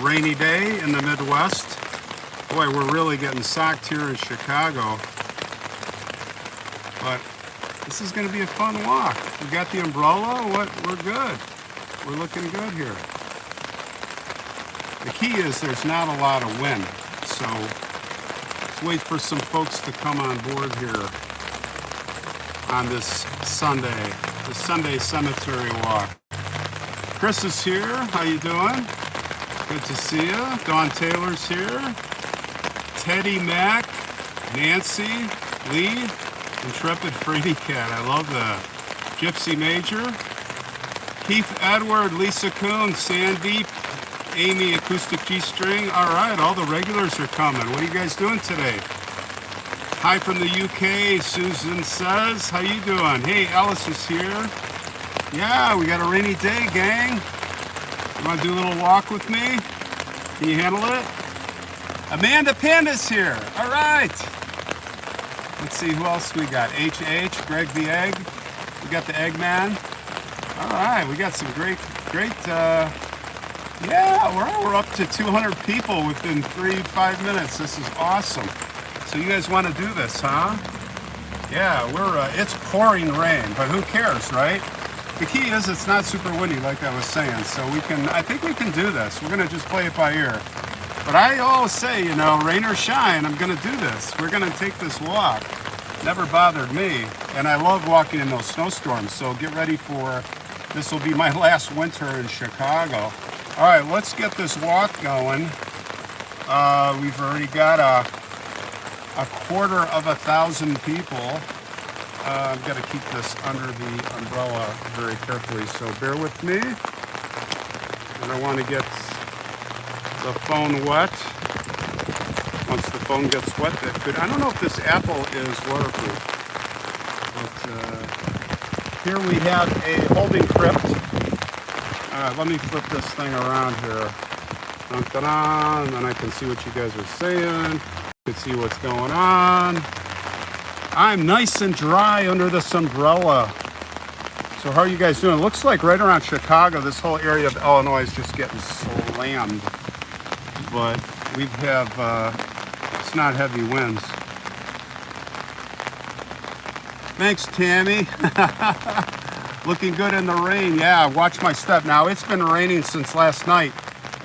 rainy day in the Midwest. Boy, we're really getting socked here in Chicago. But this is going to be a fun walk. We got the umbrella. We're good. We're looking good here. The key is there's not a lot of wind, so let's wait for some folks to come on board here on this Sunday, the Sunday cemetery walk. Chris is here. How you doing? Good to see you. Dawn Taylor's here. Teddy Mack, Nancy, Lee, Intrepid Frady Cat. I love that. Gypsy Major, Keith Edward, Lisa Kuhn, Sandeep, Amy Acoustic G-String. All right, all the regulars are coming. What are you guys doing today? Hi from the UK, Susan says. How you doing? Hey, Alice is here. Yeah, we got a rainy day, gang. You want to do a little walk with me? Can you handle it? Amanda Panda's here. All right. Let's see who else we got. HH, Greg the Egg. We got the Eggman. All right, we got some great, yeah, we're up to 200 people within 3-5 minutes. This is awesome. So you guys want to do this, huh? Yeah, it's pouring rain, but who cares, right? The key is it's not super windy, like I was saying. So I think we can do this. We're gonna just play it by ear. But I always say, you know, rain or shine, I'm gonna do this. We're gonna take this walk. Never bothered me. And I love walking in those snowstorms. So get ready for, this will be my last winter in Chicago. All right, let's get this walk going. We've already got a 250 people. I've got to keep this under the umbrella very carefully, so bear with me. I don't want to get the phone wet. Once the phone gets wet, that could, I don't know if this Apple is waterproof, but here we have a holding crypt. Let me flip this thing around here. Dun, dun, dun, and then I can see what you guys are saying. You can see what's going on. I'm nice and dry under this umbrella. So how are you guys doing? It looks like right around Chicago, this whole area of Illinois is just getting slammed. But we have, it's not heavy winds. Thanks, Tammy. Looking good in the rain. Yeah, watch my step. Now, it's been raining since last night,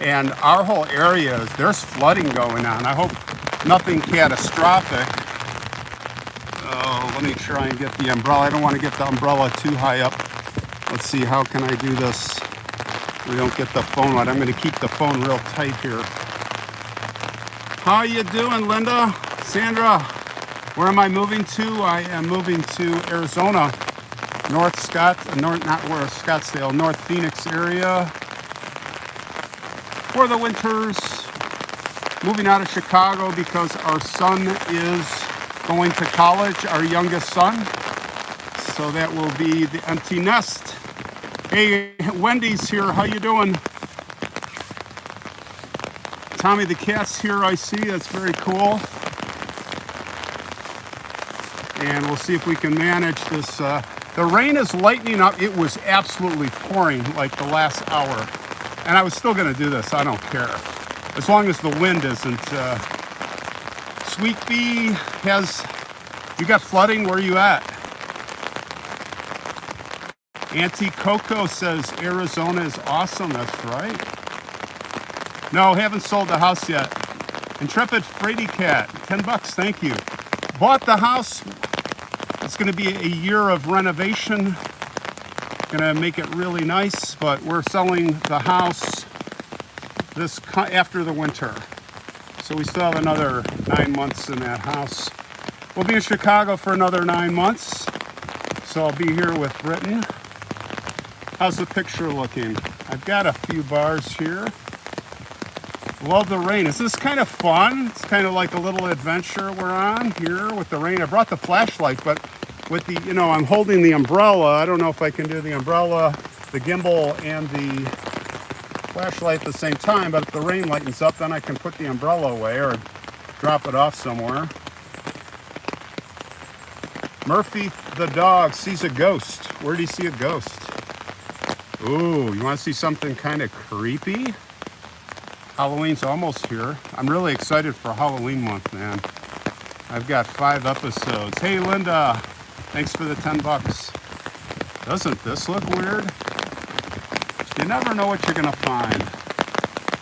and our whole area, there's flooding going on. I hope nothing catastrophic. Oh, let me try and get the umbrella. I don't want to get the umbrella too high up. Let's see, how can I do this? We don't get the phone wet. I'm going to keep the phone real tight here. How you doing, Linda? Sandra, where am I moving to? I am moving to Arizona. North Phoenix area for the winters. Moving out of Chicago because our son is going to college, our youngest son. So that will be the empty nest. Hey, Wendy's here. How you doing? Tommy the cat's here, I see. That's very cool. And we'll see if we can manage this. The rain is lightening up. It was absolutely pouring like the last hour. And I was still going to do this. I don't care. As long as the wind isn't. Sweet Bee you got flooding? Where are you at? Auntie Coco says Arizona is awesome. That's right. No, haven't sold the house yet. Intrepid Frady Cat, $10, thank you. Bought the house. It's going to be a year of renovation. Going to make it really nice, but we're selling the house after the winter. So we still have another 9 months in that house. We'll be in Chicago for another 9 months. So I'll be here with Britain. How's the picture looking? I've got a few bars here. Love the rain. Is this kind of fun? It's kind of like a little adventure we're on here with the rain. I brought the flashlight, but with the, I'm holding the umbrella. I don't know if I can do the umbrella, the gimbal, and the flashlight at the same time, but if the rain lightens up, then I can put the umbrella away or drop it off somewhere. Murphy the dog sees a ghost. Where do you see a ghost? Ooh, you want to see something kind of creepy? Halloween's almost here. I'm really excited for Halloween month, man. I've got 5 episodes. Hey, Linda, thanks for the 10 bucks. Doesn't this look weird? You never know what you're gonna find.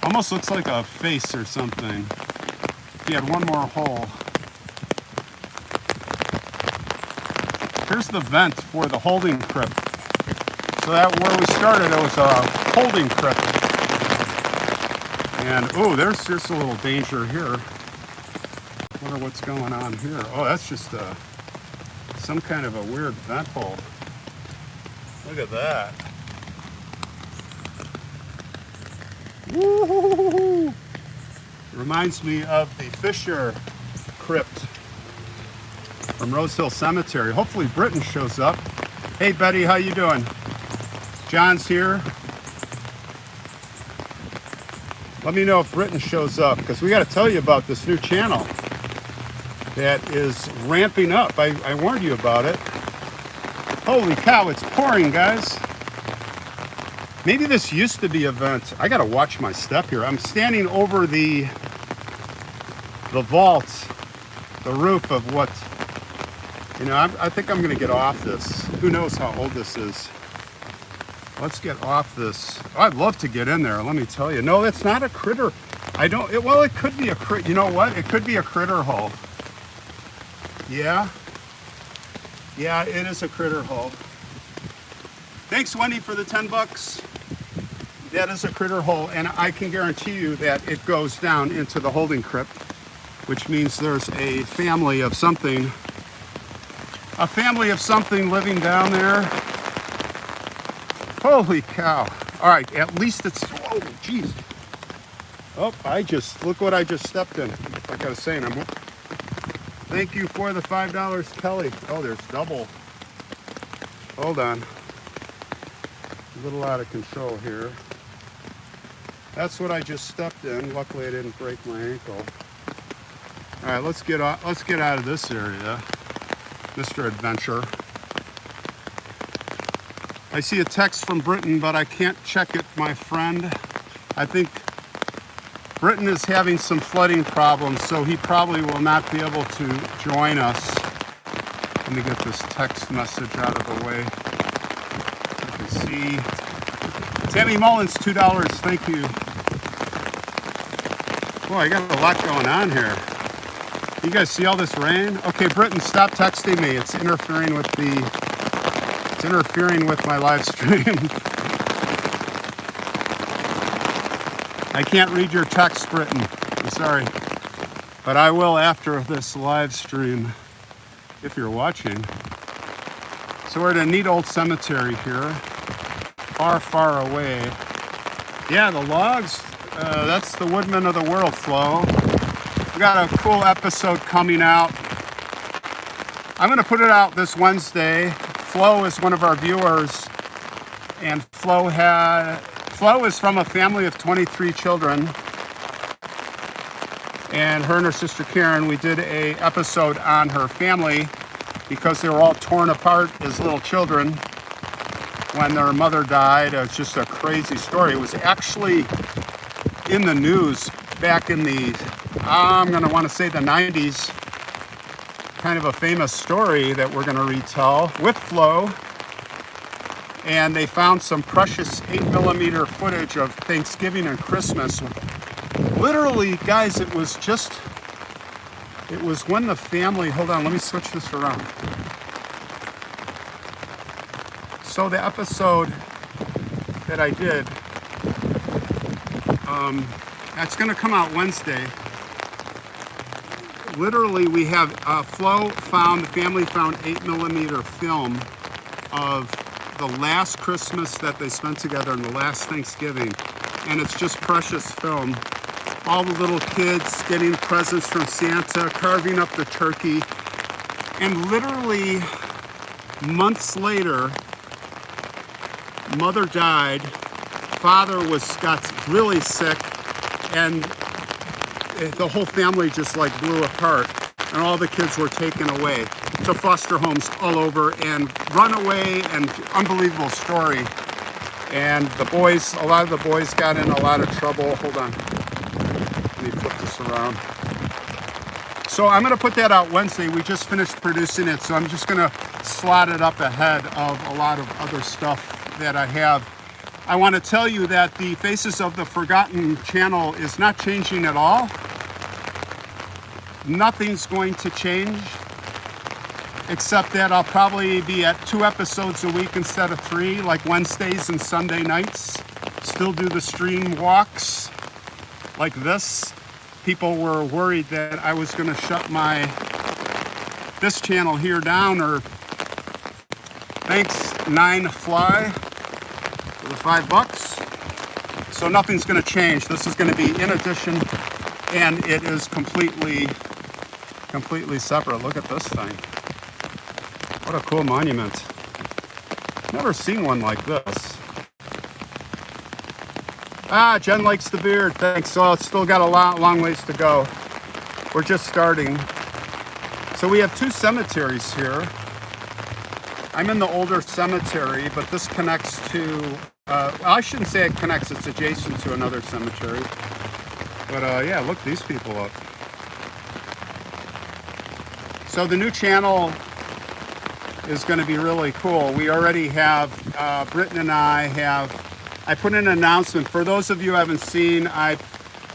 Almost looks like a face or something. If you had one more hole. Here's the vent for the holding crypt. So that where we started, it was a holding crypt. And oh, there's just a little danger here. Wonder what's going on here. Oh, that's just some kind of a weird vent hole. Look at that. Woo-hoo-hoo-hoo. Reminds me of the Fisher crypt from Rose Hill Cemetery. Hopefully Britton shows up. Hey Betty, how you doing? John's here. Let me know if Britton shows up, because we got to tell you about this new channel that is ramping up. I warned you about it. Holy cow, it's pouring, guys. Maybe this used to be a vent. I gotta watch my step here. I'm standing over the vault, the roof of what, you know, I think I'm gonna get off this. Who knows how old this is. Let's get off this. Oh, I'd love to get in there, let me tell you. No, it's not a critter. Well, it could be a critter. You know what? It could be a critter hole. Yeah. Yeah, it is a critter hole. Thanks, Wendy, for the 10 bucks. That is a critter hole, and I can guarantee you that it goes down into the holding crypt, which means there's a family of something living down there. Holy cow. All right, at least it's, oh, geez. Oh, look what I just stepped in. Like I was saying, thank you for the $5, Kelly. Oh, there's double. Hold on. A little out of control here. That's what I just stepped in. Luckily I didn't break my ankle. All right, let's get out of this area, Mr. Adventure. I see a text from Britton, but I can't check it, my friend. I think Britton is having some flooding problems, so he probably will not be able to join us. Let me get this text message out of the way. You can see. Tammy Mullins, $2, thank you. Boy, I got a lot going on here. You guys see all this rain? Okay, Britton, stop texting me. It's interfering with my live stream. I can't read your text, Britton. I'm sorry. But I will after this live stream, if you're watching. So we're at a neat old cemetery here. Far, far away. Yeah, the logs, that's the Woodman of the World, Flo. We got a cool episode coming out. I'm gonna put it out this Wednesday. Flo is one of our viewers, and Flo is from a family of 23 children. And her sister Karen, we did a episode on her family because they were all torn apart as little children when their mother died. It's just a crazy story. It was actually in the news back in the, I'm gonna wanna say the 90s. Kind of a famous story that we're gonna retell with Flo. And they found some precious 8mm footage of Thanksgiving and Christmas. Literally, guys, it was when the family, hold on, let me switch this around. So the episode that I did, that's gonna come out Wednesday. Literally, we have, the family found 8mm film of the last Christmas that they spent together and the last Thanksgiving. And it's just precious film. All the little kids getting presents from Santa, carving up the turkey. And literally, months later, mother died, father got really sick, and the whole family just like blew apart, and all the kids were taken away to foster homes all over and run away, and unbelievable story. And the boys, a lot of the boys got in a lot of trouble. Hold on. Let me flip this around. So I'm going to put that out Wednesday. We just finished producing it, so I'm just going to slot it up ahead of a lot of other stuff that I have. I want to tell you that the Faces of the Forgotten channel is not changing at all. Nothing's going to change, except that I'll probably be at 2 episodes a week instead of 3, like Wednesdays and Sunday nights. Still do the stream walks like this. People were worried that I was going to shut this channel here down, or thanks 9 Fly for the $5. So nothing's going to change. This is going to be in addition, and it is completely separate. Look at this thing. What a cool monument. Never seen one like this. Ah, Jen likes the beard. Thanks. So it's still got a long ways to go. We're just starting. So we have 2 cemeteries here. I'm in the older cemetery, but this connects to, I shouldn't say it connects, it's adjacent to another cemetery. But yeah, look these people up. So the new channel is going to be really cool. We already have, Britton and I put an announcement. For those of you who haven't seen, I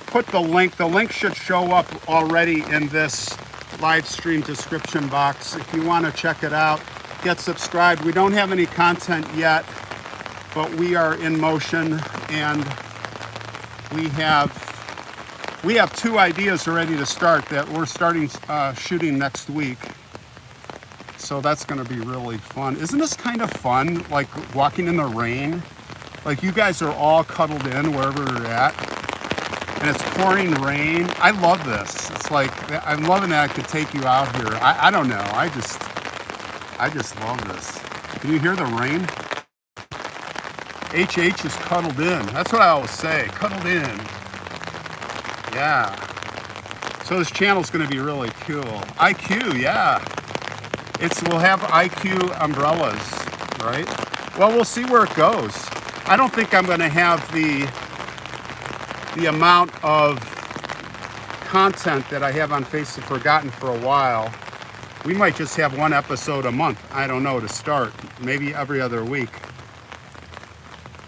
put the link. The link should show up already in this live stream description box. If you want to check it out, get subscribed. We don't have any content yet, but we are in motion, and we have 2 ideas ready to start that we're starting shooting next week. So that's going to be really fun. Isn't this kind of fun, like walking in the rain? Like you guys are all cuddled in wherever you're at, and it's pouring rain. I love this. It's like, I'm loving that I could take you out here. I don't know. I just love this. Can you hear the rain? HH is cuddled in. That's what I always say, cuddled in. Yeah. So this channel's going to be really cool. IQ, yeah. We'll have IQ umbrellas, right? Well, we'll see where it goes. I don't think I'm going to have the amount of content that I have on Face of Forgotten for a while. We might just have 1 episode a month. I don't know, to start. Maybe every other week.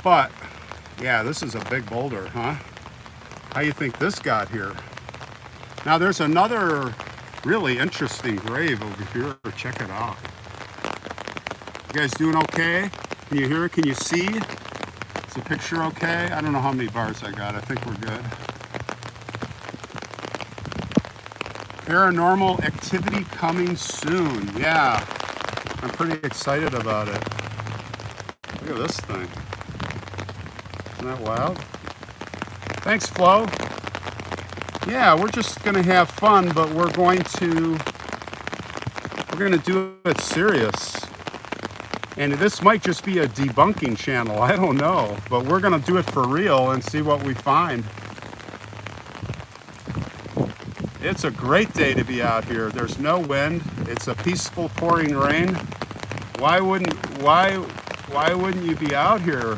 But, yeah, this is a big boulder, huh? How you think this got here? Now, there's another really interesting grave over here. Check it out. You guys doing okay? Can you hear it? Can you see? Is the picture okay? I don't know how many bars I got. I think we're good. Paranormal activity coming soon. Yeah, I'm pretty excited about it. Look at this thing. Isn't that wild? Thanks, Flo. Yeah, we're just gonna have fun, but we're gonna do it serious. And this might just be a debunking channel, I don't know, but we're gonna do it for real and see what we find. It's a great day to be out here. There's no wind. It's a peaceful pouring rain. Why wouldn't you be out here?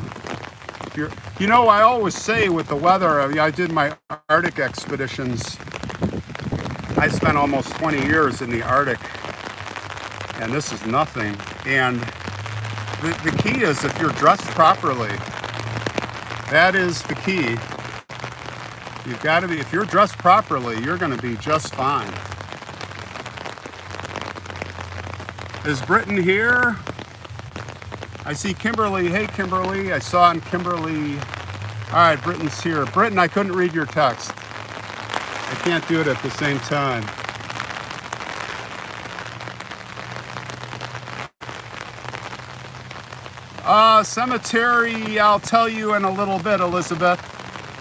You know, I always say with the weather, I did my Arctic expeditions. I spent almost 20 years in the Arctic, and this is nothing. And the key is if you're dressed properly. That is the key. You've got to be, if you're dressed properly, you're going to be just fine. Is Britton here? I see Kimberly. Hey, Kimberly. I saw in Kimberly. All right, Britton's here. Britton, I couldn't read your text. I can't do it at the same time. Cemetery, I'll tell you in a little bit, Elizabeth.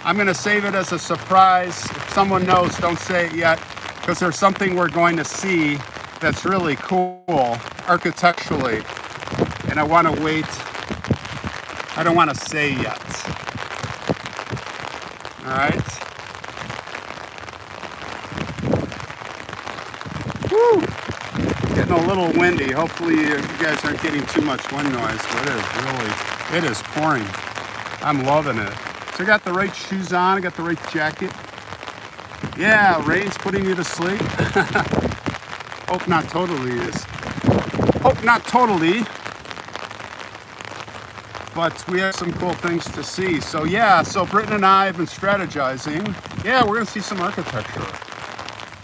I'm going to save it as a surprise. If someone knows, don't say it yet, because there's something we're going to see that's really cool architecturally. And I want to wait. I don't want to say yet. All right. Woo! Getting a little windy. Hopefully you guys aren't getting too much wind noise, but it is pouring. I'm loving it. So I got the right shoes on, I got the right jacket. Yeah, rain's putting you to sleep. Hope not totally is. Hope not totally. But we have some cool things to see. So yeah, so Britton and I have been strategizing. Yeah, we're gonna see some architecture.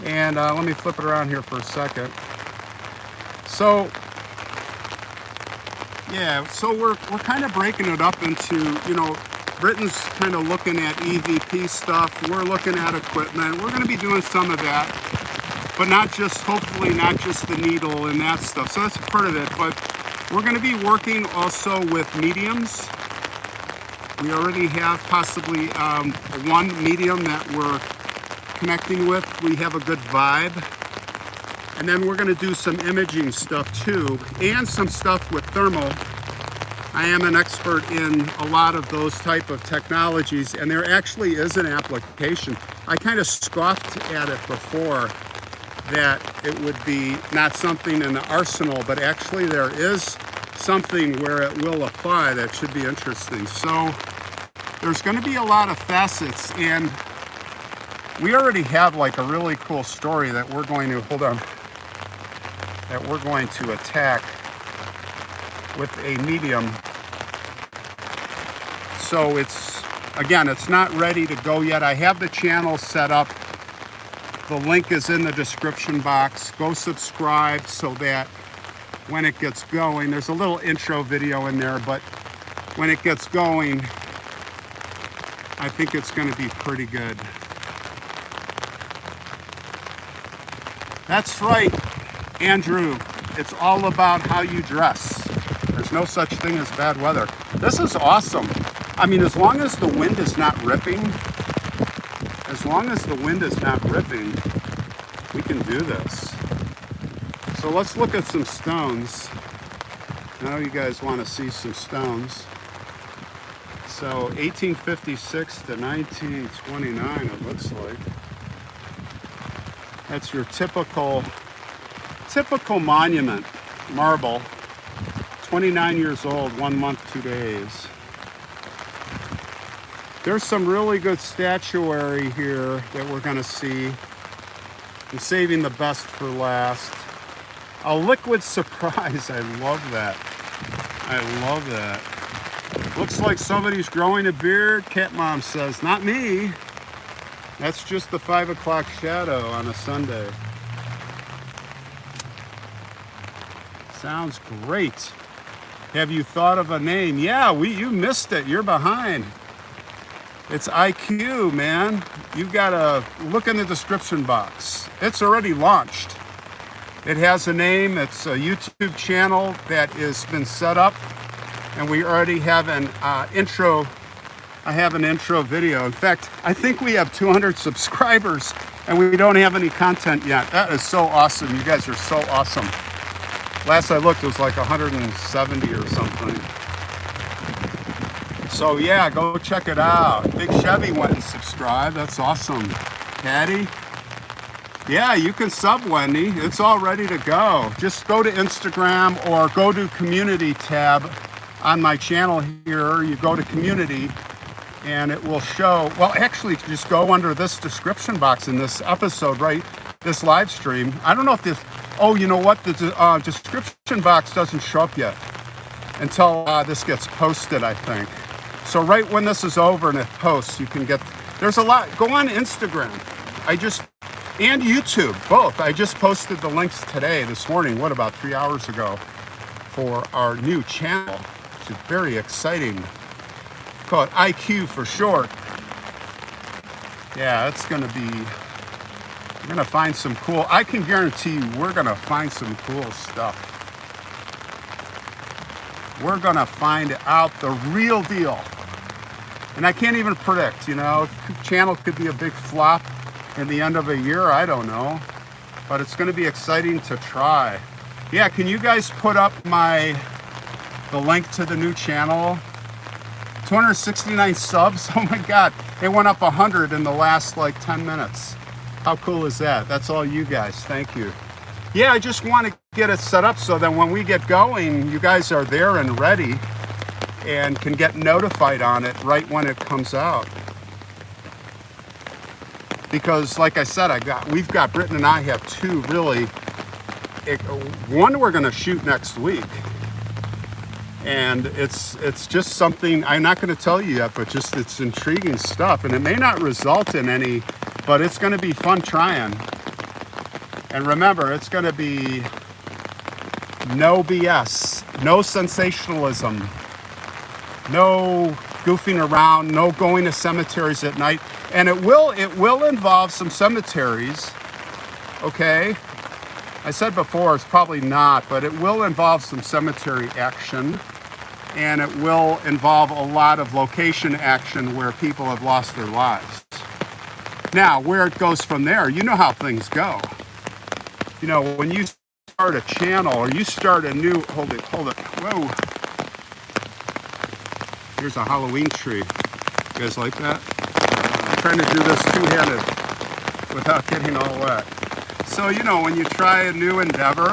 And let me flip it around here for a second. So yeah, so we're kind of breaking it up into, you know, Britton's kind of looking at EVP stuff. We're looking at equipment. We're gonna be doing some of that, but not just, hopefully not just the needle and that stuff. So that's part of it, but we're going to be working also with mediums. We already have possibly one medium that we're connecting with. We have a good vibe. And then we're going to do some imaging stuff too, and some stuff with thermal. I am an expert in a lot of those type of technologies, and there actually is an application. I kind of scoffed at it before, that it would be not something in the arsenal, but actually there is something where it will apply that should be interesting. So there's going to be a lot of facets, and we already have like a really cool story that we're going to, hold on, that we're going to attack with a medium. So it's, again, it's not ready to go yet. I have the channel set up. The link is in the description box. Go subscribe so that when it gets going, there's a little intro video in there, but when it gets going, I think it's going to be pretty good. That's right, Andrew. It's all about how you dress. There's no such thing as bad weather. This is awesome. I mean, as long as the wind is not ripping, we can do this. So let's look at some stones. I know you guys want to see some stones. So 1856 to 1929, it looks like. That's your typical monument, marble. 29 years old, 1 month, 2 days. There's some really good statuary here that we're going to see. I'm saving the best for last. A liquid surprise. I love that. I love that. Looks like somebody's growing a beard. Cat Mom says, not me. That's just the 5 o'clock shadow on a Sunday. Sounds great. Have you thought of a name? Yeah, you missed it. You're behind. It's IQ, man. You've got to look in the description box. It's already launched. It has a name. It's a YouTube channel that has been set up, and we already have an intro. I have an intro video. In fact, I think we have 200 subscribers, and we don't have any content yet. That is so awesome. You guys are so awesome. Last I looked, it was like 170 or something. So yeah, go check it out. Big Chevy went and subscribed. That's awesome. Patty? Yeah, you can sub, Wendy. It's all ready to go. Just go to Instagram or go to community tab on my channel here. You go to community and it will show, well, actually just go under this description box in this episode, right? This live stream. I don't know if this, oh, you know what? The description box doesn't show up yet until this gets posted, I think. So right when this is over and it posts, you can get, there's a lot, go on Instagram. And YouTube, both. I just posted the links today, this morning, about 3 hours ago, for our new channel, which is very exciting. Call it IQ for short. Yeah, it's gonna be, we're gonna find some cool, I can guarantee you we're gonna find some cool stuff. We're gonna find out the real deal. And I can't even predict, you know, the channel could be a big flop in the end of a year, I don't know. But it's gonna be exciting to try. Yeah, can you guys put up the link to the new channel? 269 subs, oh my God. It went up 100 in the last like 10 minutes. How cool is that? That's all you guys, thank you. Yeah, I just want to get it set up so that when we get going, you guys are there and ready and can get notified on it right when it comes out. because like I said, Britton and I have two really, one we're going to shoot next week. And it's just something, I'm not going to tell you yet, but just it's intriguing stuff. And it may not result in any, but it's going to be fun trying. And remember, it's going to be no BS, no sensationalism, no goofing around, no going to cemeteries at night. And it will involve some cemeteries, okay? I said before, it's probably not, but it will involve some cemetery action, and it will involve a lot of location action where people have lost their lives. Now, where it goes from there, you know how things go. You know, when you start a channel or you start a new, hold it, whoa. Here's a Halloween tree. You guys like that? I'm trying to do this two-handed without getting all wet. So, you know, when you try a new endeavor,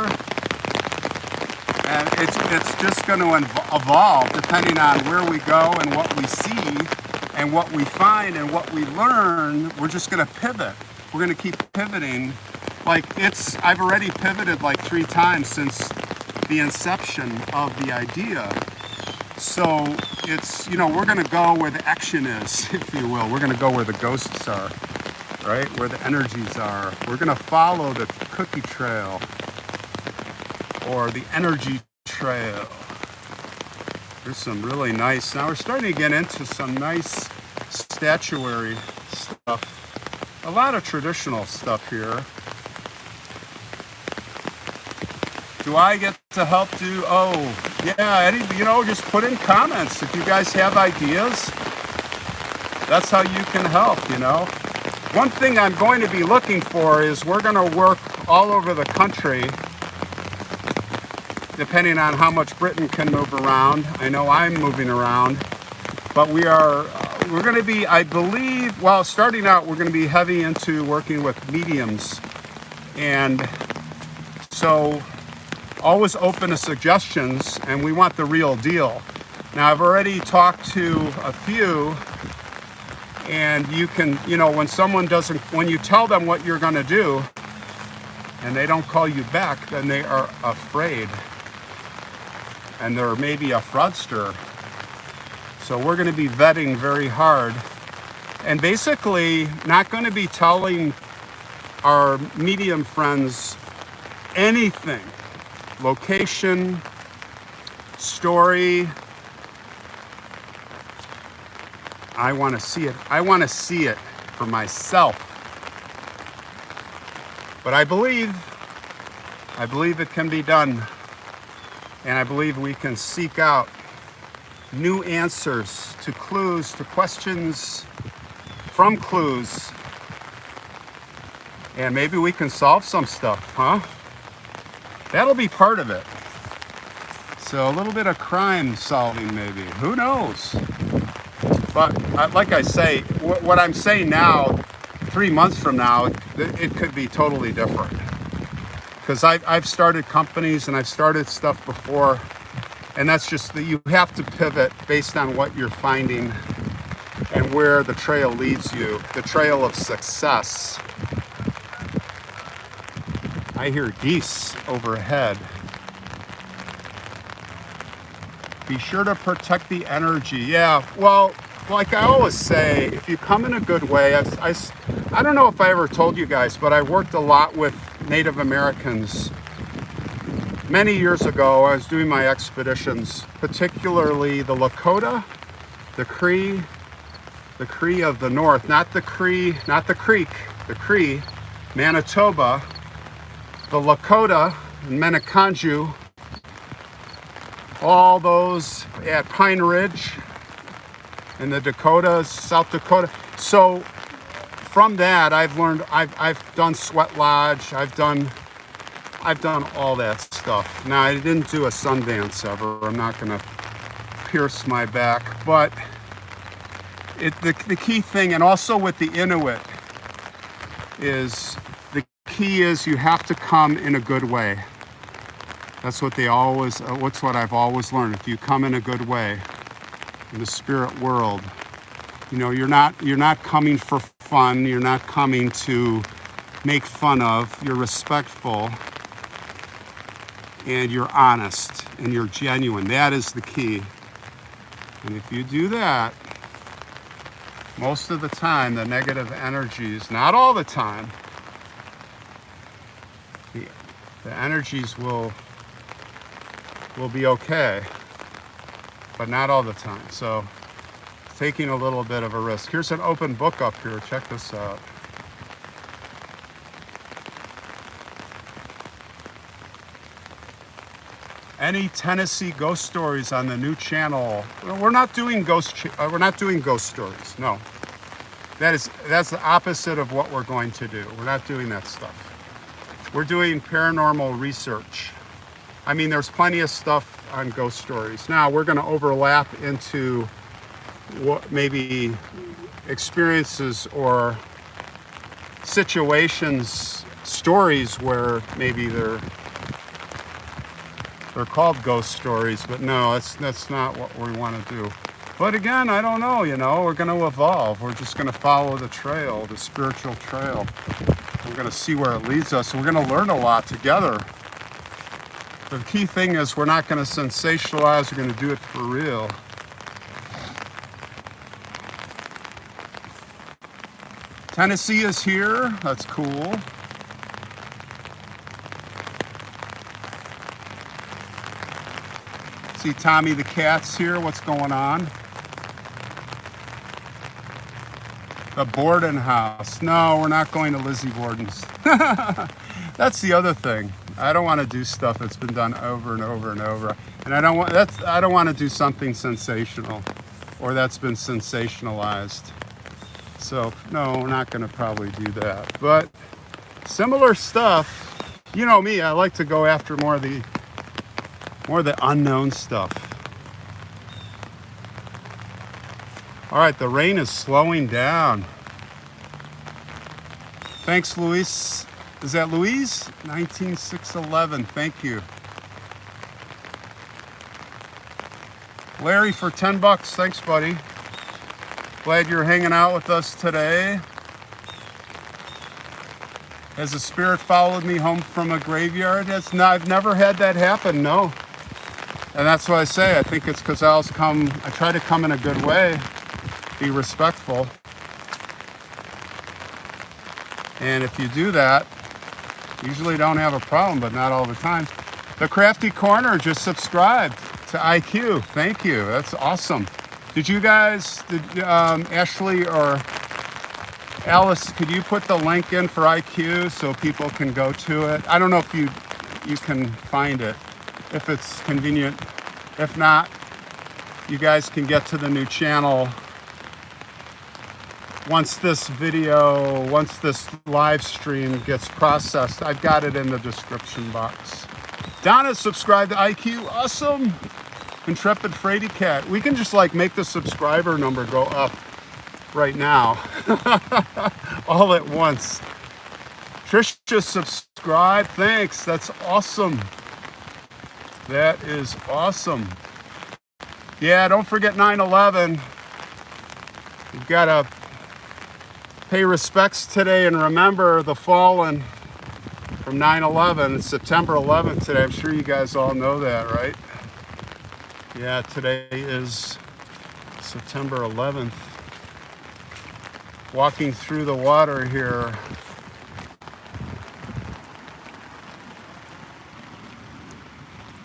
and it's just going to evolve depending on where we go and what we see and what we find and what we learn. We're just going to pivot. We're going to keep pivoting. I've already pivoted like 3 times since the inception of the idea. So it's, you know, we're going to go where the action is, if you will. We're going to go where the ghosts are. Right? Where the energies are. We're going to follow the cookie trail or the energy trail. There's some really nice, now we're starting to get into some nice statuary stuff. A lot of traditional stuff here. Do I get to help do, yeah, you know, just put in comments if you guys have ideas. That's how you can help, you know. One thing I'm going to be looking for is we're going to work all over the country, depending on how much Britain can move around. I know I'm moving around, but we're going to be, I believe, well, starting out, we're going to be heavy into working with mediums. And so always open to suggestions, and we want the real deal. Now, I've already talked to a few. And you can, you know, when you tell them what you're going to do and they don't call you back, then they are afraid. And they're maybe a fraudster. So we're going to be vetting very hard and basically not going to be telling our medium friends anything. Location, story. I want to see it. I want to see it for myself. But I believe it can be done. And I believe we can seek out new answers to clues, to questions from clues. And maybe we can solve some stuff, huh? That'll be part of it. So a little bit of crime solving maybe. Who knows? But like I say, what I'm saying now, 3 months from now, it could be totally different. Because I've started companies and I've started stuff before, and that's just that you have to pivot based on what you're finding and where the trail leads you, the trail of success. I hear geese overhead. Be sure to protect the energy. Yeah, well, like I always say, if you come in a good way, I don't know if I ever told you guys, but I worked a lot with Native Americans. Many years ago, I was doing my expeditions, particularly the Lakota, the Cree of the North, not the Creek, the Cree, Manitoba, the Lakota, and Menoconjou, all those at Pine Ridge, in the Dakotas, South Dakota. So from that, I've learned, I've done Sweat Lodge, I've done all that stuff. Now, I didn't do a Sundance ever. I'm not going to pierce my back, but the key thing, and also with the Inuit, is the key is you have to come in a good way. That's what what's what I've always learned. If you come in a good way, in the spirit world, you know, you're not coming for fun. You're not coming to make fun of. You're respectful. And you're honest. And you're genuine. That is the key. And if you do that, most of the time, the negative energies, not all the time, the energies will be okay, but not all the time. So taking a little bit of a risk. Here's an open book up here. Check this out. Any Tennessee ghost stories on the new channel? We're not doing ghost stories. No, that's the opposite of what we're going to do. We're not doing that stuff. We're doing paranormal research. I mean, there's plenty of stuff on ghost stories. Now we're going to overlap into what maybe experiences or situations, stories where maybe they're called ghost stories, but no, that's not what we want to do. But again, I don't know, we're going to evolve. We're just going to follow the trail, the spiritual trail. We're going to see where it leads us. We're going to learn a lot together. The key thing is we're not going to sensationalize. We're going to do it for real. Tennessee is here. That's cool. See Tommy the cat's here. What's going on? The Borden house. No, we're not going to Lizzie Borden's. That's the other thing. I don't want to do stuff that's been done over and over and over. And I don't want to do something sensational or that's been sensationalized. So no, we're not going to probably do that. But similar stuff, you know me, I like to go after more of the unknown stuff. All right, the rain is slowing down. Thanks, Luis. Is that Louise? 19611. Thank you. Larry for $10. Thanks, buddy. Glad you're hanging out with us today. Has a spirit followed me home from a graveyard? I've never had that happen, no. And that's what I say. I think it's because I try to come in a good way, be respectful. And if you do that, usually don't have a problem, but not all the time. The Crafty Corner just subscribed to IQ. Thank you. That's awesome. Did you guys, Ashley or Alice, could you put the link in for IQ so people can go to it? I don't know if you can find it, if it's convenient. If not, you guys can get to the new channel once this live stream gets processed. I've got it in the description box. Donna subscribed to IQ. Awesome. Intrepid Fraidy Cat. We can just make the subscriber number go up right now. All at once. Trisha subscribed. Thanks. That's awesome. That is awesome. Yeah, don't forget 9/11. You've got to pay respects today and remember the fallen from 9/11. It's September 11th today. I'm sure you guys all know that, right? Yeah, today is September 11th. Walking through the water here.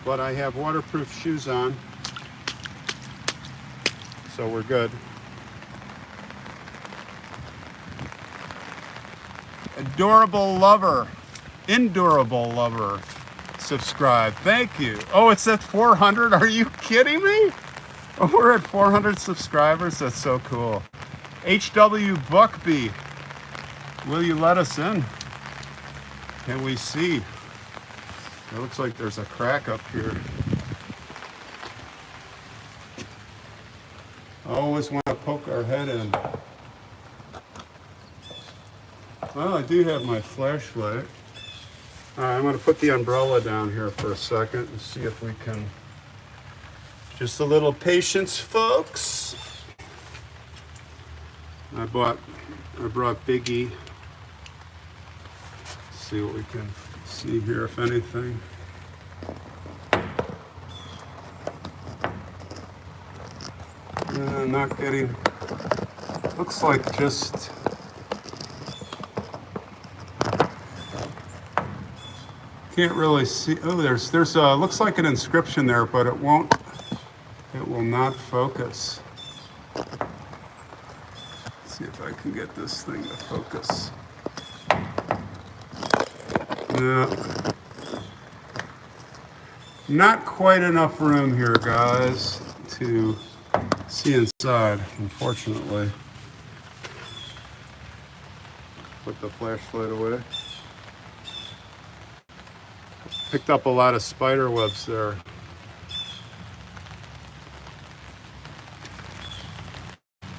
But I have waterproof shoes on, so we're good. Adorable Lover, Indurable Lover, subscribe. Thank you. Oh, it's at 400? Are you kidding me? Oh, we're at 400 subscribers? That's so cool. HW Buckby, will you let us in? Can we see? It looks like there's a crack up here. I always want to poke our head in. Well, I do have my flashlight. All right, I'm going to put the umbrella down here for a second and see if we can... Just a little patience, folks. I brought Biggie. See what we can see here, if anything. Not getting, looks like just, can't really see. Oh, there's looks like an inscription there, but it will not focus. Let's see if I can get this thing to focus. No. Not quite enough room here, guys, to see inside, unfortunately. Put the flashlight away. Picked up a lot of spider webs there.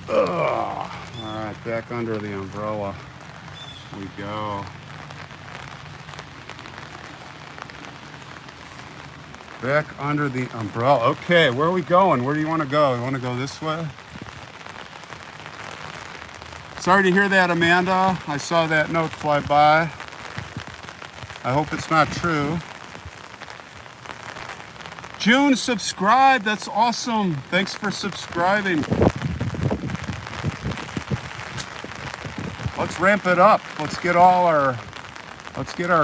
Ugh. All right, back under the umbrella we go. Back under the umbrella. Okay, where are we going? Where do you want to go? You want to go this way? Sorry to hear that, Amanda. I saw that note fly by. I hope it's not true. June, subscribe. That's awesome. Thanks for subscribing. Let's ramp it up. Let's get our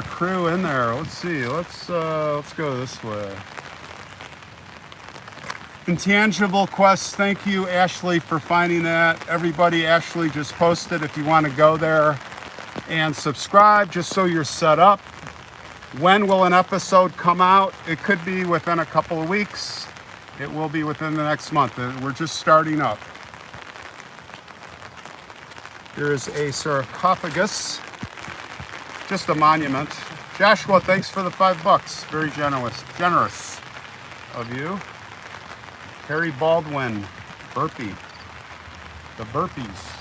crew in there. Let's see. Let's go this way. Intangible Quests. Thank you, Ashley, for finding that. Everybody, Ashley just posted if you want to go there and subscribe, just so you're set up. When will an episode come out? It could be within a couple of weeks. It will be within the next month. We're just starting up. Here's a sarcophagus. Just a monument. Joshua, thanks for the $5. Very generous of you. Harry Baldwin, burpee. The burpees.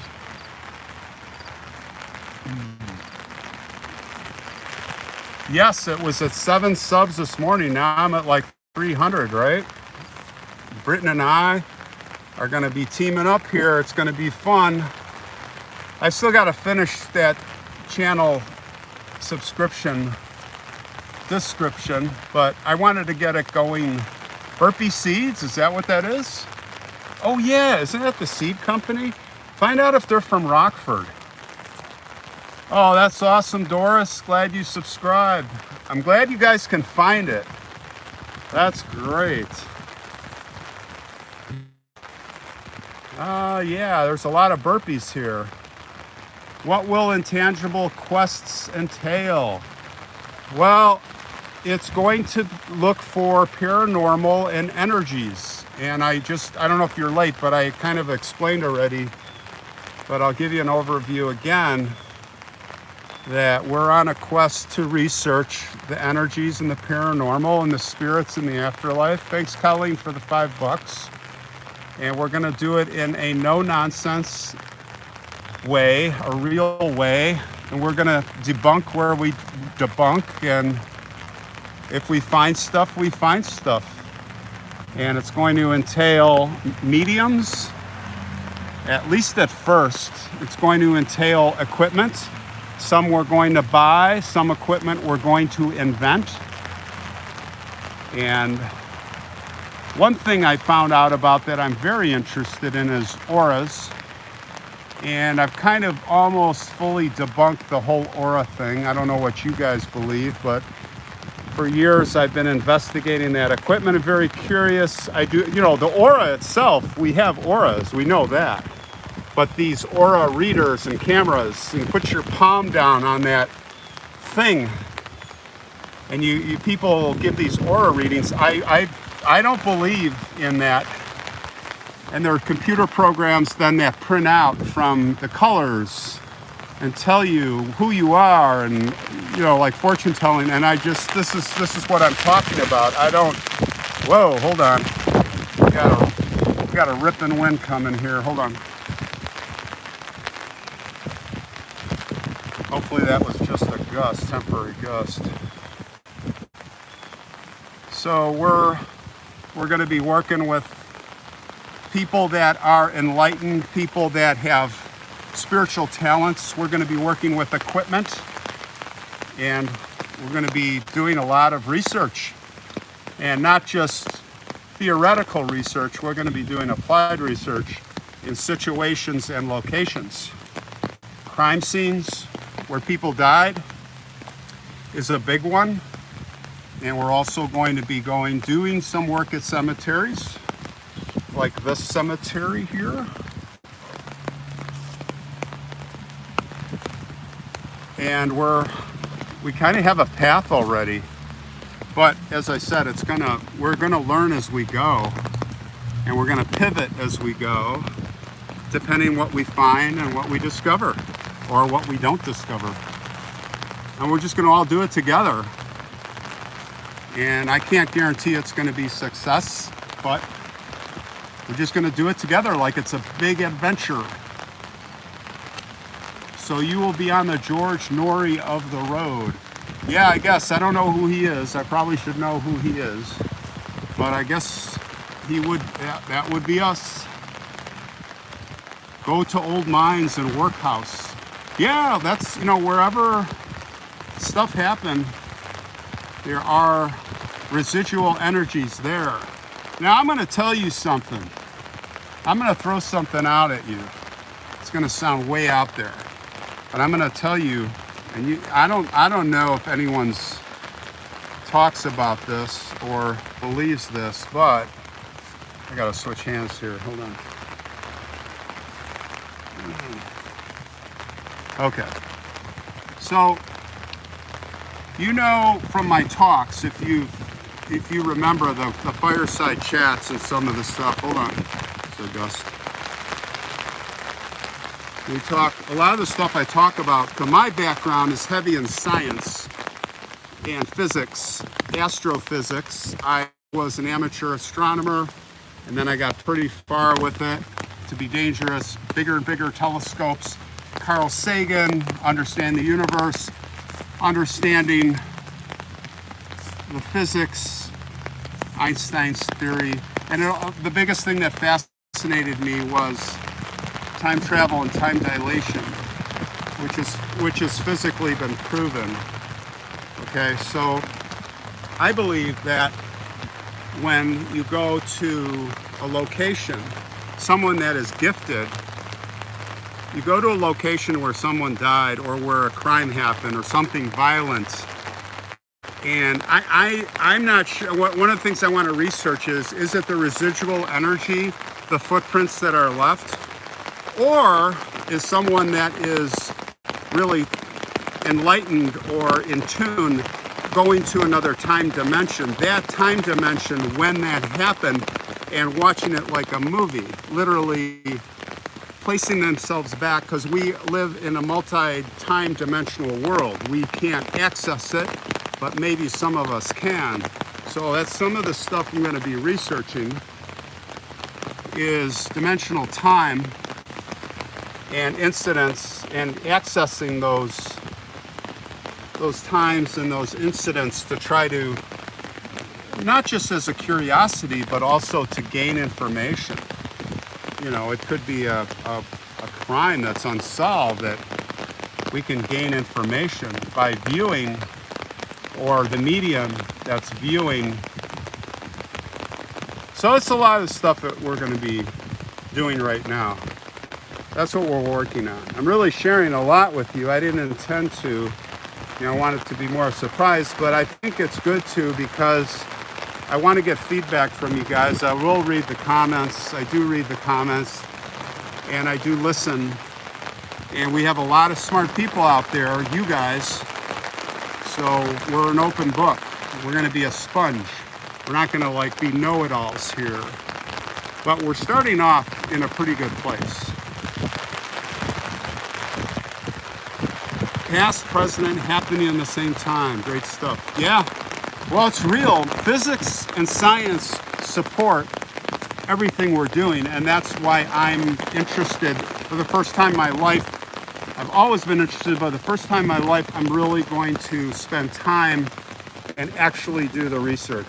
Yes, it was at 7 subs this morning. Now I'm at like 300, right? Britton and I are going to be teaming up here. It's going to be fun. I still got to finish that channel subscription description, but I wanted to get it going. Burpee Seeds, is that what that is? Oh yeah, isn't that the seed company? Find out if they're from Rockford. Oh, that's awesome, Doris. Glad you subscribed. I'm glad you guys can find it. That's great. Yeah, there's a lot of burpees here. What will Intangible Quests entail? Well, it's going to look for paranormal and energies. And I don't know if you're late, but I kind of explained already, but I'll give you an overview again, that we're on a quest to research the energies and the paranormal and the spirits in the afterlife. Thanks, Colleen, for the $5. And we're going to do it in a no-nonsense way, a real way. And we're going to debunk where we debunk. And if we find stuff, we find stuff. And it's going to entail mediums, at least at first. It's going to entail equipment. Some we're going to buy, some equipment we're going to invent. And one thing I found out about that I'm very interested in is auras. And I've kind of almost fully debunked the whole aura thing. I don't know what you guys believe, but for years I've been investigating that equipment. I'm very curious. The aura itself, we have auras, we know that. But these aura readers and cameras, and put your palm down on that thing, and you people give these aura readings. I don't believe in that. And there are computer programs then that print out from the colors and tell you who you are, and like fortune telling. And this is what I'm talking about. Whoa, hold on. We got a ripping wind coming here. Hold on. Hopefully that was just a gust, temporary gust. So we're going to be working with people that are enlightened, people that have spiritual talents. We're going to be working with equipment, and we're going to be doing a lot of research, and not just theoretical research. We're going to be doing applied research in situations and locations. Crime scenes where people died is a big one. And we're also going to be doing some work at cemeteries, like this cemetery here. And we kind of have a path already. But as I said, we're gonna learn as we go, and we're gonna pivot as we go, depending what we find and what we discover, or what we don't discover. And we're just gonna all do it together. And I can't guarantee it's gonna be success, but we're just gonna do it together like it's a big adventure. So you will be on the George Norrie of the road. Yeah, I guess. I don't know who he is. I probably should know who he is. But I guess he would, that would be us. Go to old mines and workhouse. Yeah, that's, wherever stuff happened, there are residual energies there. Now I'm going to tell you something. I'm going to throw something out at you. It's going to sound way out there. But I'm going to tell you, and I don't know if anyone's talks about this or believes this, but I got to switch hands here. Hold on. Okay. So, from my talks, if you remember the fireside chats and some of the stuff. Hold on. So Gus. A lot of the stuff I talk about, my background is heavy in science and physics, astrophysics. I was an amateur astronomer, and then I got pretty far with it to be dangerous, bigger and bigger telescopes. Carl Sagan, understand the universe, understanding the physics, Einstein's theory. And the biggest thing that fascinated me was time travel and time dilation, which has physically been proven. Okay, so I believe that when you go to a location, someone that is gifted, you go to a location where someone died or where a crime happened or something violent, and I'm not sure, one of the things I want to research is it the residual energy, the footprints that are left? Or is someone that is really enlightened or in tune going to another time dimension? That time dimension, when that happened, and watching it like a movie, literally placing themselves back, because we live in a multi-time dimensional world. We can't access it, but maybe some of us can. So that's some of the stuff I'm going to be researching, is dimensional time and incidents, and accessing those times and those incidents to try to, not just as a curiosity, but also to gain information. It could be a crime that's unsolved that we can gain information by viewing, or the medium that's viewing. So it's a lot of stuff that we're going to be doing right now. That's what we're working on. I'm really sharing a lot with you. I didn't intend to. I want it to be more a surprise, but I think it's good to, because I want to get feedback from you guys. I will read the comments. I do read the comments, and I do listen. And we have a lot of smart people out there, you guys. So we're an open book. We're going to be a sponge. We're not going to be know-it-alls here. But we're starting off in a pretty good place. Past, present, happening in the same time. Great stuff. Yeah. Well, it's real. Physics and science support everything we're doing, and that's why I'm interested. For the first time in my life, I've always been interested, but the first time in my life, I'm really going to spend time and actually do the research.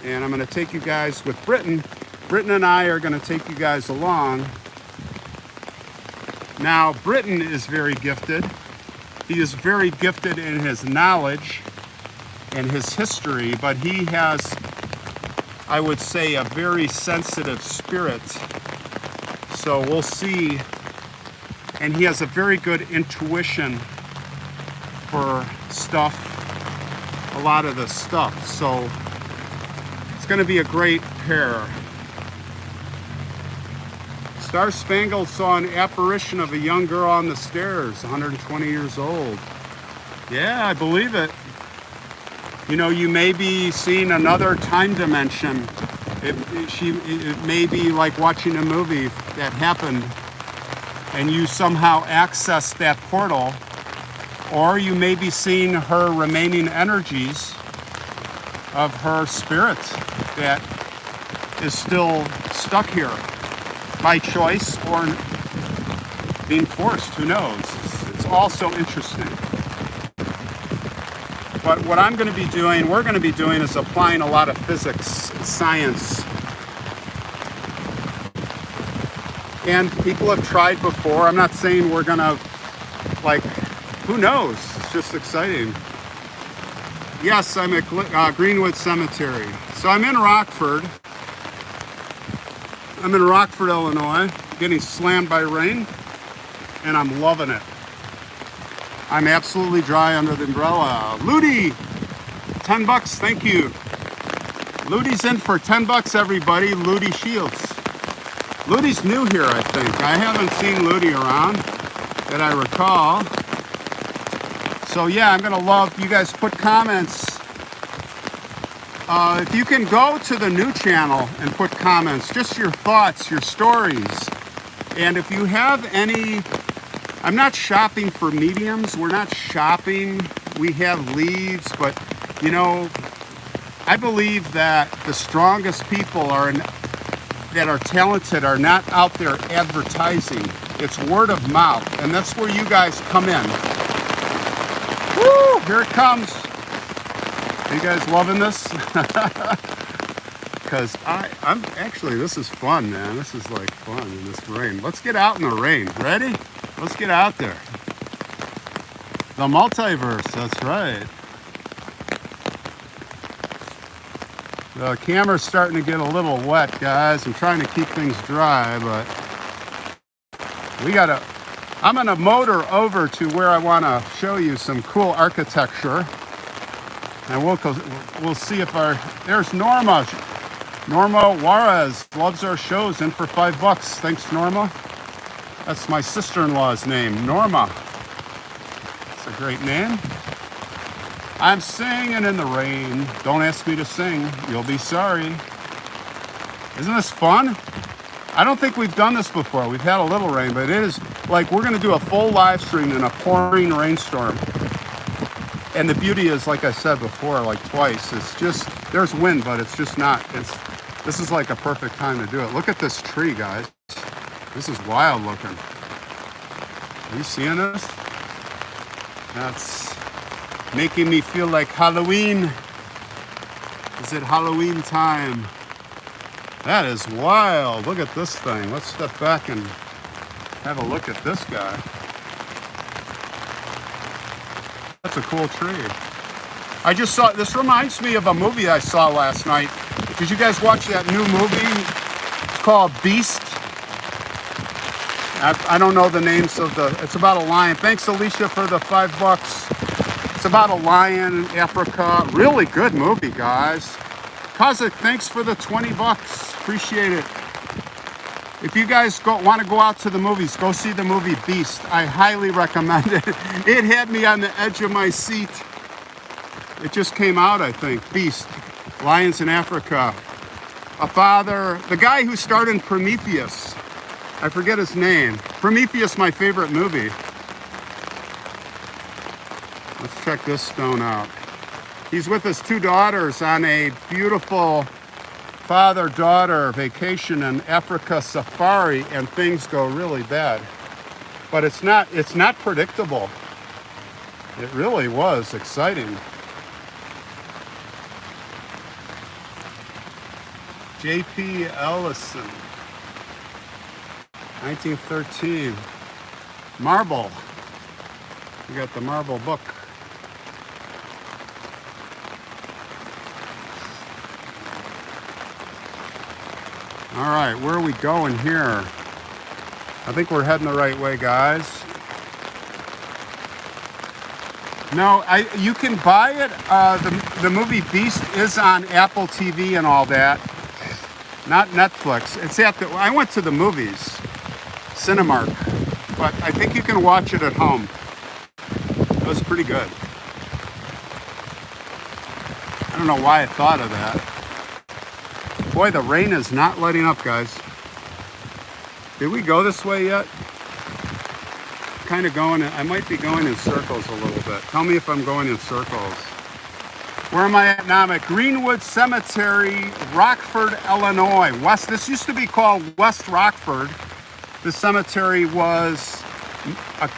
And I'm going to take you guys with Britton. Britton and I are going to take you guys along Now, Britain is very gifted. He is very gifted in his knowledge and his history, but he has, I would say, a very sensitive spirit. So we'll see. And he has a very good intuition for stuff, a lot of the stuff. So it's going to be a great pair. Star Spangled saw an apparition of a young girl on the stairs, 120 years old. Yeah, I believe it. You know, you may be seeing another time dimension. It may be like watching a movie that happened and you somehow access that portal, or you may be seeing her remaining energies of her spirit that is still stuck here by choice or being forced, who knows? It's all so interesting. But what I'm going to be doing, we're going to be doing, is applying a lot of physics, science. And people have tried before. I'm not saying we're going to, like, who knows? It's just exciting. Yes, I'm at Greenwood Cemetery. So I'm in Rockford. I'm in Rockford, Illinois, getting slammed by rain, and I'm loving it. I'm absolutely dry under the umbrella. Ludi, 10 bucks, thank you. Ludi's in for 10 bucks, everybody. Ludi Shields. Ludi's new here, I think. I haven't seen Ludi around that I recall. So yeah, I'm gonna love you guys put comments. If you can go to the new channel and put comments, just your thoughts, your stories. And if you have any, I'm not shopping for mediums. We're not shopping. We have leads, but you know, I believe that the strongest people that are talented are not out there advertising. It's word of mouth, and that's where you guys come in. Woo! Here it comes. Are you guys loving this? Because I'm actually, this is fun, man. This is like fun in this rain. Let's get out in the rain. Ready? Let's get out there. The multiverse, that's right. The camera's starting to get a little wet, guys. I'm trying to keep things dry, but I'm gonna motor over to where I wanna show you some cool architecture. And we'll see if there's Norma. Norma Juarez loves our shows, in for 5 bucks. Thanks, Norma. That's my sister-in-law's name, Norma. It's a great name. I'm singing in the rain. Don't ask me to sing. You'll be sorry. Isn't this fun? I don't think we've done this before. We've had a little rain, but it is like we're going to do a full live stream in a pouring rainstorm. And the beauty is, like I said before, like twice, it's just, there's wind, but it's just not. This is like a perfect time to do it. Look at this tree, guys. This is wild looking. Are you seeing this? That's making me feel like Halloween. Is it Halloween time? That is wild. Look at this thing. Let's step back and have a look at this guy. That's a cool tree. I just saw, this reminds me of a movie I saw last night. Did you guys watch that new movie? It's called Beast. I don't know the names of it's about a lion. Thanks, Alicia, for the 5 bucks. It's about a lion in Africa. Really good movie, guys. Kazik, thanks for the 20 bucks. Appreciate it. If you guys want to go out to the movies, go see the movie Beast. I highly recommend it. It had me on the edge of my seat. It just came out, I think. Beast. Lions in Africa. A father, the guy who starred in Prometheus. I forget his name. Prometheus, my favorite movie. Let's check this stone out. He's with his 2 daughters on a beautiful father-daughter vacation in Africa safari, and things go really bad. But it's not predictable. It really was exciting. J.P. Ellison, 1913. Marble. We got the marble book. All right, where are we going here? I think we're heading the right way, guys. No, you can buy it. The movie Beast is on Apple TV and all that. Not Netflix. It's I went to the movies, Cinemark, but I think you can watch it at home. It was pretty good. I don't know why I thought of that. Boy, the rain is not letting up, guys. Did we go this way yet? Kind of going, I might be going in circles a little bit. Tell me if I'm going in circles. Where am I at now? I'm at Greenwood Cemetery, Rockford, Illinois. This used to be called West Rockford. The cemetery was a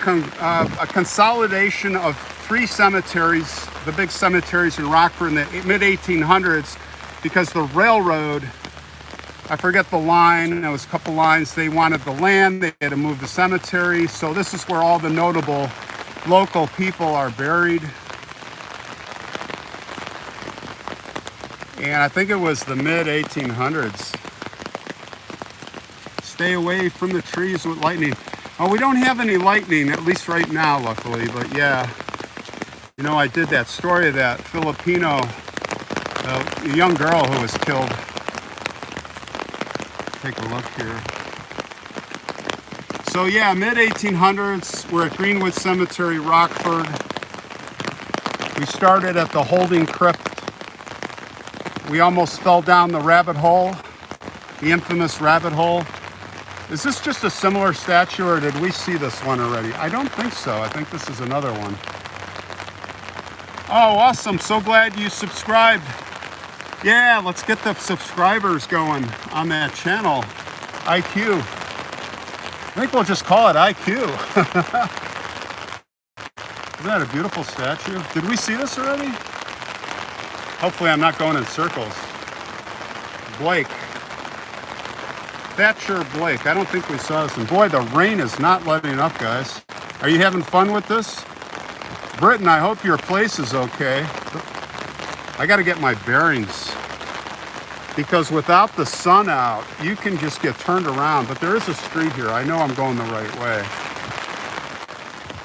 consolidation of 3 cemeteries, the big cemeteries in Rockford in the mid-1800s, because the railroad, I forget the line, there was a couple lines, they wanted the land, they had to move the cemetery, so this is where all the notable local people are buried. And I think it was the mid-1800s. Stay away from the trees with lightning. Oh, we don't have any lightning, at least right now, luckily, but yeah. You know, I did that story of that Filipino, a young girl who was killed. Take a look here. So yeah, mid-1800s, we're at Greenwood Cemetery, Rockford. We started at the holding crypt. We almost fell down the rabbit hole, the infamous rabbit hole. Is this just a similar statue, or did we see this one already? I don't think so. I think this is another one. Oh, awesome. So glad you subscribed. Yeah, let's get the subscribers going on that channel. IQ. I think we'll just call it IQ. Isn't that a beautiful statue? Did we see this already? Hopefully I'm not going in circles. Blake. Thatcher Blake. I don't think we saw this. And boy, the rain is not letting up, guys. Are you having fun with this? Britton, I hope your place is okay. I got to get my bearings, because without the sun out, you can just get turned around. But there is a street here. I know I'm going the right way.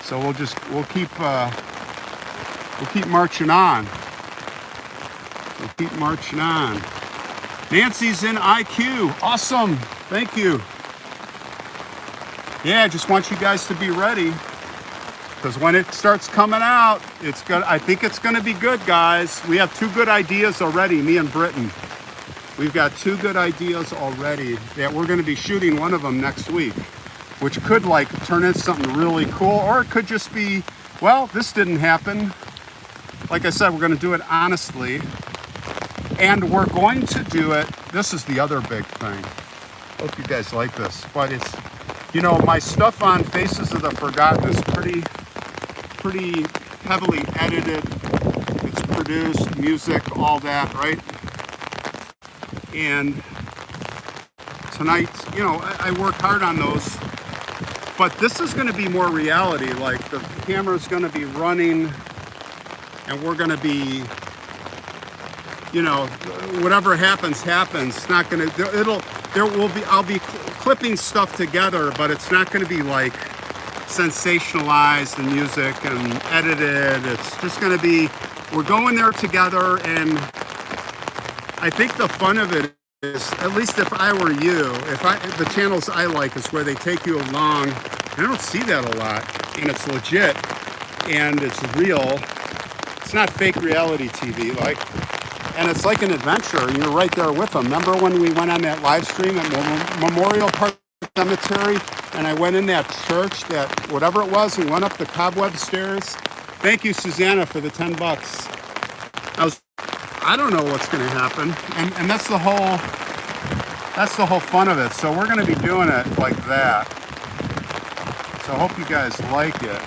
So we'll keep marching on. We'll keep marching on. Nancy's in IQ. Awesome. Thank you. Yeah, I just want you guys to be ready, because when it starts coming out, I think it's gonna be good, guys. We have 2 good ideas already, me and Britton. We've got 2 good ideas already that we're gonna be shooting one of them next week, which could like turn into something really cool, or it could just be, well, this didn't happen. Like I said, we're gonna do it honestly, and we're going to do it, this is the other big thing. Hope you guys like this, but it's, you know, my stuff on Faces of the Forgotten is pretty heavily edited. It's produced, music, all that, right? And tonight, you know, I work hard on those, but this is going to be more reality. Like the camera's going to be running, and we're going to be, you know, whatever happens. It's not going to. I'll be clipping stuff together, but it's not going to be like sensationalized, the music and edited. It's just going to be, we're going there together, and I think the fun of it is, at least if I were you, the channels I like is where they take you along. I don't see that a lot, and it's legit, and it's real. It's not fake reality TV, like, and it's like an adventure, and you're right there with them. Remember when we went on that live stream at Memorial Park Cemetery, and I went in that church, that whatever it was, and went up the cobweb stairs? Thank you, Susanna, for the $10. I don't know what's going to happen, and that's the whole fun of it. So we're going to be doing it like that. So I hope you guys like it.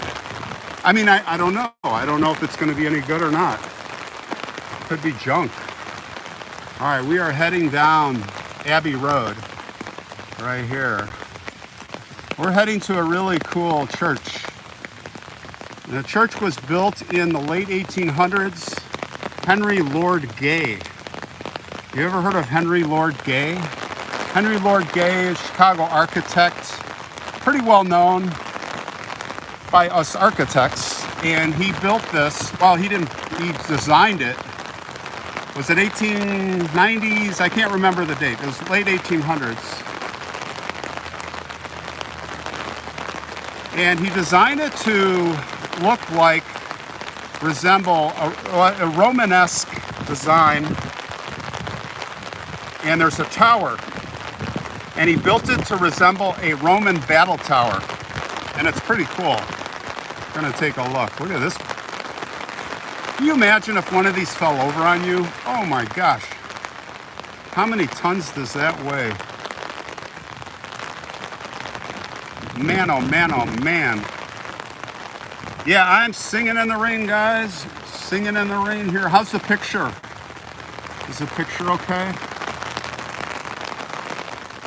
I mean, I don't know. I don't know if it's going to be any good or not. Could be junk. All right, we are heading down Abbey Road right here. We're heading to a really cool church. And the church was built in the late 1800s. Henry Lord Gay. You ever heard of Henry Lord Gay? Henry Lord Gay is a Chicago architect, pretty well known by us architects. And he built this, well, he designed it. Was it 1890s? I can't remember the date. It was late 1800s. And he designed it to look like, resemble a Romanesque design. And there's a tower. And he built it to resemble a Roman battle tower. And it's pretty cool. We're gonna take a look. Look at this. Can you imagine if one of these fell over on you? Oh my gosh. How many tons does that weigh? Man, oh man, oh man. Yeah, I'm singing in the rain, guys. Singing in the rain here. How's the picture? Is the picture okay?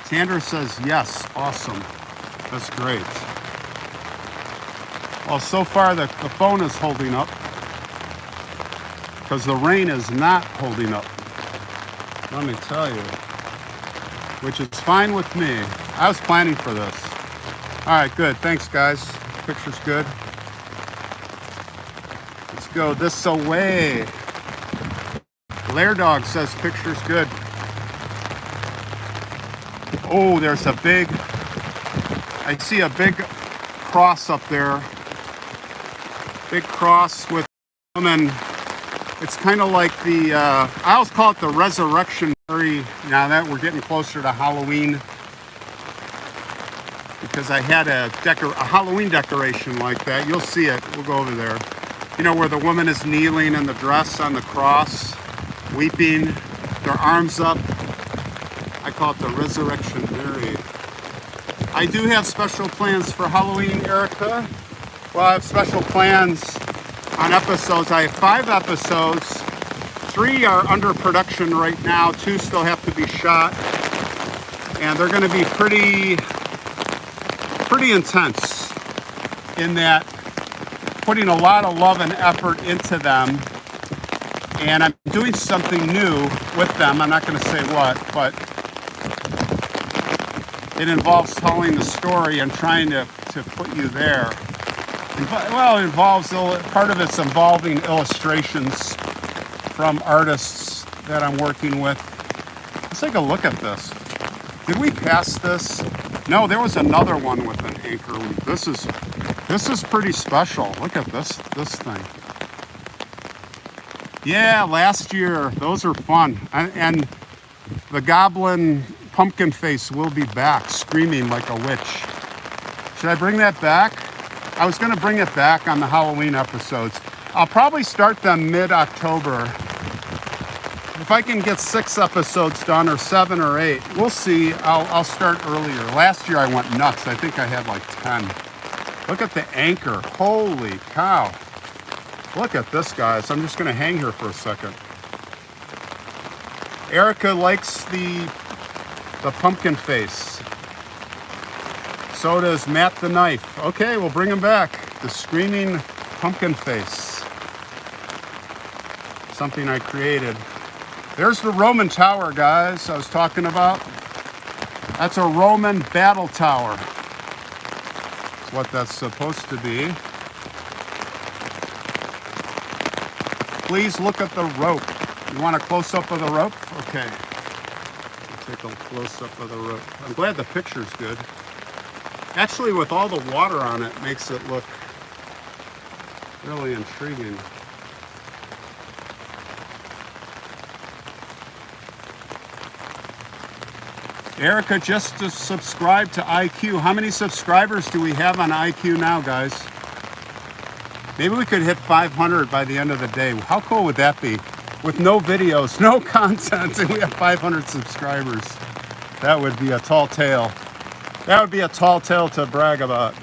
Sandra says yes. Awesome. That's great. Well, so far the phone is holding up because the rain is not holding up. Let me tell you. Which is fine with me. I was planning for this. All right, good. Thanks, guys. Picture's good. Let's go this way. Lair Dog says picture's good. Oh, there's a big, I see a big cross up there. Big cross with, and then it's kind of like the, I always call it the resurrection. Now that we're getting closer to Halloween, because I had a Halloween decoration like that. You'll see it. We'll go over there. You know, where the woman is kneeling in the dress on the cross, weeping, their arms up. I call it the Resurrection Mary. I do have special plans for Halloween, Erica. Well, I have special plans on episodes. I have 5 episodes. 3 are under production right now. 2 still have to be shot. And they're going to be pretty intense in that putting a lot of love and effort into them. And I'm doing something new with them. I'm not going to say what, but it involves telling the story and trying to put you there. Well, it involves, part of it's involving illustrations from artists that I'm working with. Let's take a look at this. Did we pass this? No, there was another one with an anchor. This is pretty special. Look at this thing. Yeah, last year, those are fun. And the goblin pumpkin face will be back, screaming like a witch. Should I bring that back? I was gonna bring it back on the Halloween episodes. I'll probably start them mid-October. If I can get 6 episodes done, or 7 or 8, we'll see. I'll start earlier. Last year I went nuts. I think I had like 10. Look at the anchor. Holy cow. Look at this, guys. I'm just gonna hang here for a second. Erica likes the pumpkin face. So does Matt the Knife. Okay, we'll bring him back. The screaming pumpkin face. Something I created. There's the Roman tower, guys, I was talking about. That's a Roman battle tower. That's what that's supposed to be. Please look at the rope. You want a close-up of the rope? Okay. Take a close-up of the rope. I'm glad the picture's good. Actually, with all the water on it, makes it look really intriguing. Erica just subscribed to IQ. How many subscribers do we have on IQ now, guys? Maybe we could hit 500 by the end of the day. How cool would that be? With no videos, no content, and we have 500 subscribers. That would be a tall tale. That would be a tall tale to brag about.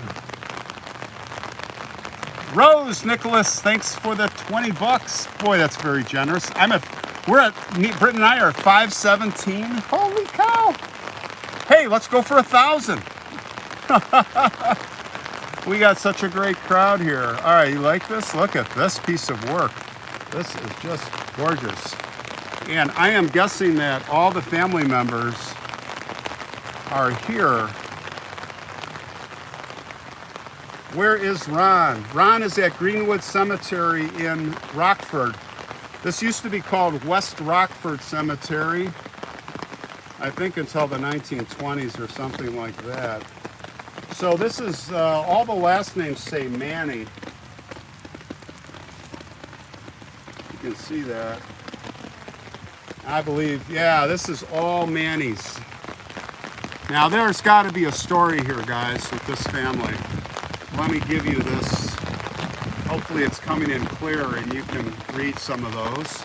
Rose Nicholas, thanks for the 20 bucks. Boy, that's very generous. Britt and I are 517. Holy cow. Hey, let's go for 1,000. We got such a great crowd here. All right, you like this? Look at this piece of work. This is just gorgeous. And I am guessing that all the family members are here. Where is Ron? Ron is at Greenwood Cemetery in Rockford. This used to be called West Rockford Cemetery, I think until the 1920s or something like that. So this is, all the last names say Manny. You can see that. I believe, yeah, this is all Manny's. Now there's got to be a story here, guys, with this family. Let me give you this. Hopefully it's coming in clear and you can read some of those.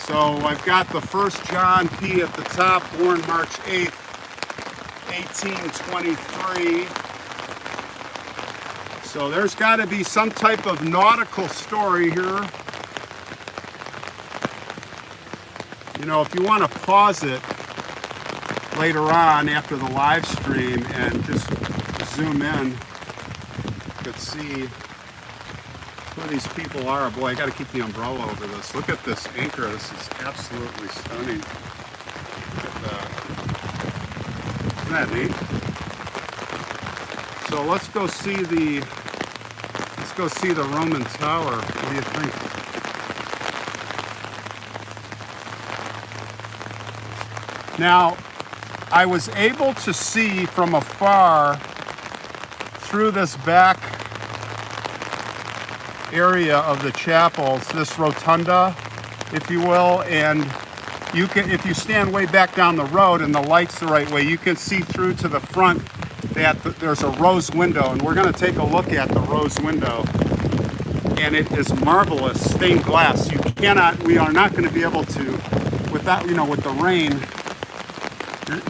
So I've got the first John P. at the top, born March 8th, 1823. So there's got to be some type of nautical story here. You know, if you want to pause it later on after the live stream and just zoom in, you could see who these people are. Boy, I got to keep the umbrella over this. Look at this anchor. This is absolutely stunning. Look at that. Isn't that neat? So let's go see the Roman Tower. What do you think? Now, I was able to see from afar through this back area of the chapel, this rotunda, if you will, and you can, if you stand way back down the road and the light's the right way, you can see through to the front that there's a rose window, and we're going to take a look at the rose window, and it is marvelous stained glass. We are not going to be able to, without, you know, with the rain,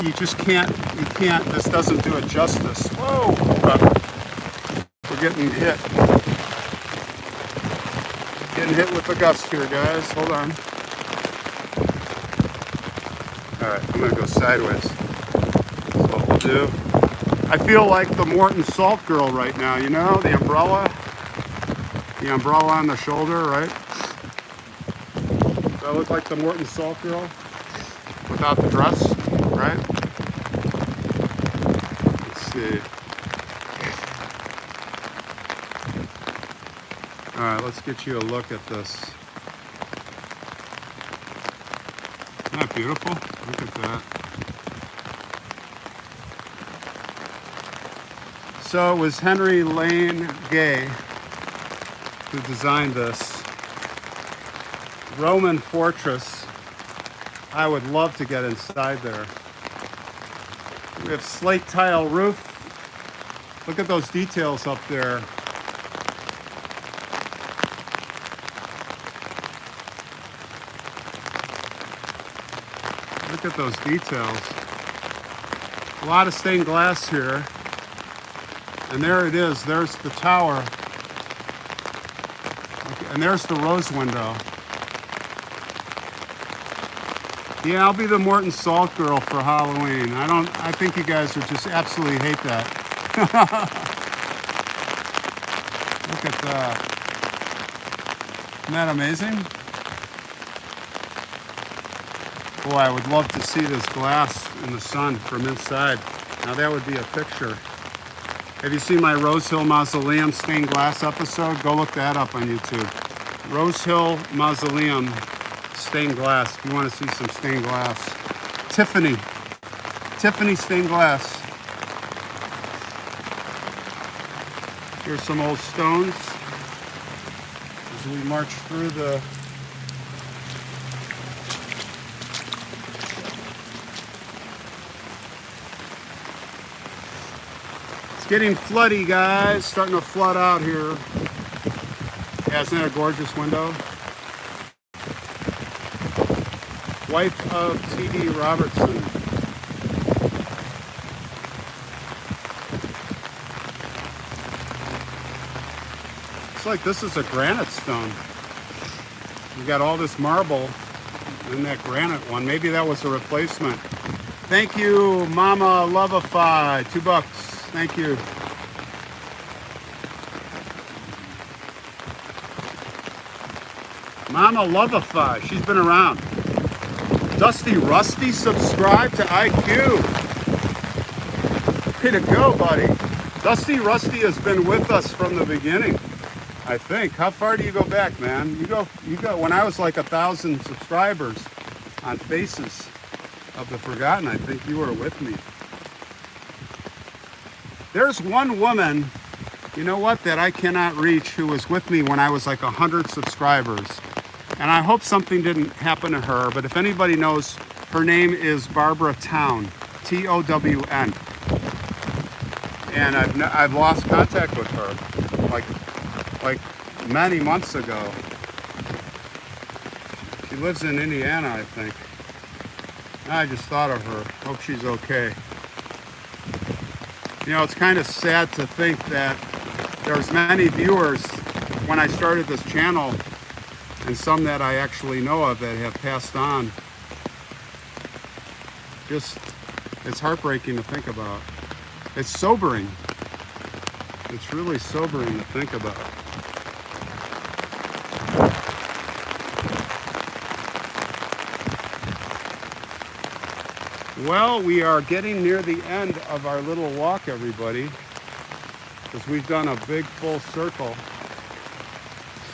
you just can't, this doesn't do it justice. Whoa, hold on. We're getting hit. Getting hit with the gust here, guys. Hold on. All right, I'm gonna go sideways. That's what we'll do. I feel like the Morton Salt Girl right now, you know, the umbrella on the shoulder, right? Do I look like the Morton Salt Girl without the dress, right? Let's see. All right, let's get you a look at this. Isn't that beautiful? Look at that. So it was Henry Lane Gay who designed this Roman fortress. I would love to get inside there. We have slate tile roof. Look at those details up there. Look at those details. A lot of stained glass here. And there it is. There's the tower. Okay, and there's the rose window. Yeah, I'll be the Morton Salt Girl for Halloween. I think you guys would just absolutely hate that. Look at that. Isn't that amazing? Boy, I would love to see this glass in the sun from inside. Now that would be a picture. Have you seen my Rose Hill Mausoleum stained glass episode? Go look that up on YouTube. Rose Hill Mausoleum stained glass, if you want to see some stained glass. Tiffany stained glass. Here's some old stones as we march through the getting floody, guys. Starting to flood out here. Yeah, isn't that a gorgeous window? Wife of T.D. Robertson. Looks like this is a granite stone. You got all this marble in that granite one. Maybe that was a replacement. Thank you, Mama Lovify. $2. Thank you. Mama Lovify, she's been around. Dusty Rusty, subscribe to IQ. Way to go, buddy. Dusty Rusty has been with us from the beginning, I think. How far do you go back, man? You go when I was like 1,000 subscribers on Faces of the Forgotten, I think you were with me. There's one woman, you know what, that I cannot reach who was with me when I was like 100 subscribers. And I hope something didn't happen to her, but if anybody knows, her name is Barbara Town, T-O-W-N. And I've lost contact with her, like many months ago. She lives in Indiana, I think. I just thought of her. Hope she's okay. You know, it's kind of sad to think that there's many viewers when I started this channel, and some that I actually know of that have passed on. Just, it's heartbreaking to think about. It's sobering. It's really sobering to think about. Well, we are getting near the end of our little walk, everybody, because we've done a big full circle.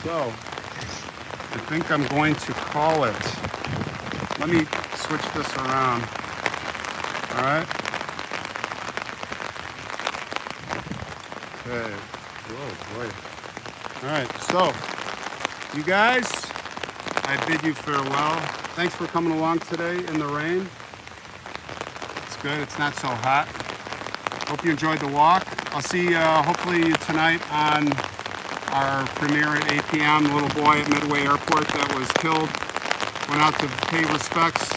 So, I think I'm going to call it. Let me switch this around. All right. Okay. Whoa, boy. All right. So, you guys, I bid you farewell. Thanks for coming along today in the rain. It's good. It's not so hot. Hope you enjoyed the walk. I'll see hopefully tonight on our premiere at 8 p.m. The little boy at Midway Airport that was killed went out to pay respects,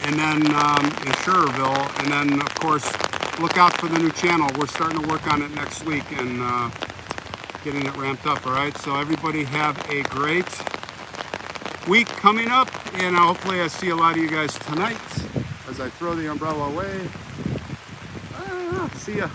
and then in Schererville, and then of course look out for the new channel. We're starting to work on it next week and getting it ramped up. All right, so everybody have a great week coming up, and hopefully I see a lot of you guys tonight as I throw the umbrella away. See ya.